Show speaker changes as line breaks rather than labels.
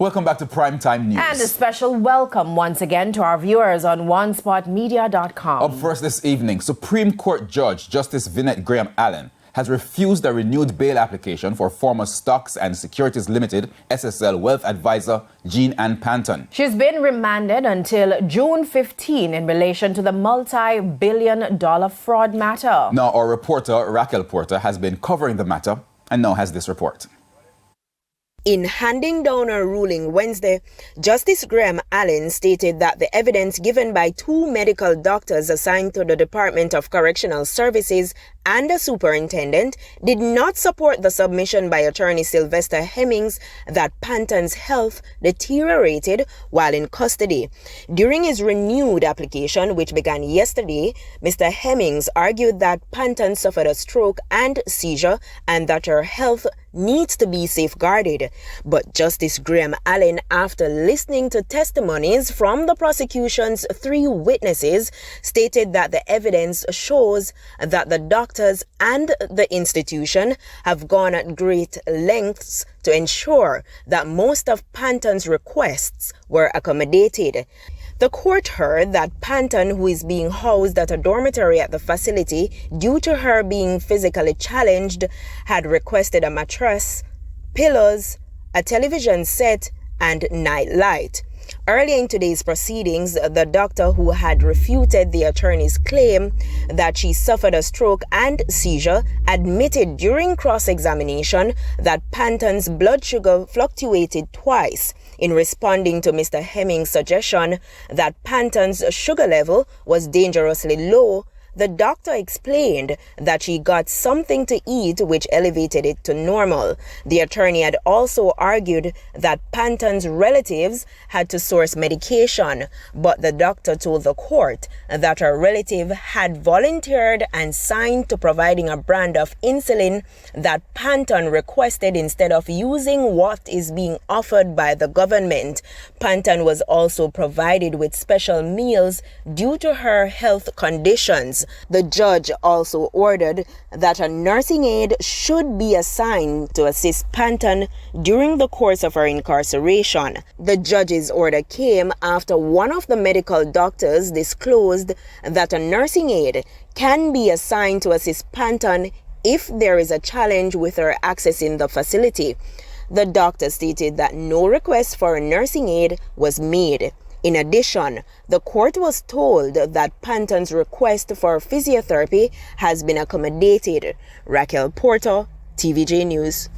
Welcome back to Primetime News.
And a special welcome once again to our viewers on OneSpotMedia.com.
Up first this evening, Supreme Court Judge Justice Vinette Graham Allen has refused a renewed bail application for former Stocks and Securities Limited SSL wealth advisor Jean Ann Panton.
She's been remanded until June 15 in relation to the multi-billion-dollar fraud matter.
Now, our reporter Raquel Porter has been covering the matter and now has this report.
In handing down a ruling Wednesday, Justice Graham Allen stated that the evidence given by two medical doctors assigned to the Department of Correctional Services and a superintendent did not support the submission by attorney Sylvester Hemmings that Panton's health deteriorated while in custody. During his renewed application, which began yesterday, Mr. Hemmings argued that Panton suffered a stroke and seizure and that her health needs to be safeguarded. But Justice Graham Allen, after listening to testimonies from the prosecution's three witnesses, stated that the evidence shows that the doctors and the institution have gone at great lengths to ensure that most of Panton's requests were accommodated. The court heard that Panton, who is being housed at a dormitory at the facility due to her being physically challenged, had requested a mattress, pillows, a television set, and night light. Earlier in today's proceedings, the doctor who had refuted the attorney's claim that she suffered a stroke and seizure admitted during cross-examination that Panton's blood sugar fluctuated twice. In responding to Mr. Hemmings' suggestion that Panton's sugar level was dangerously low, the doctor explained that she got something to eat which elevated it to normal. The attorney had also argued that Panton's relatives had to source medication, but the doctor told the court that her relative had volunteered and signed to providing a brand of insulin that Panton requested instead of using what is being offered by the government. Panton was also provided with special meals due to her health conditions. The judge also ordered that a nursing aide should be assigned to assist Panton during the course of her incarceration. The judge's order came after one of the medical doctors disclosed that a nursing aide can be assigned to assist Panton if there is a challenge with her accessing the facility. The doctor stated that no request for a nursing aide was made. In addition, the court was told that Panton's request for physiotherapy has been accommodated. Raquel Porter, TVJ News.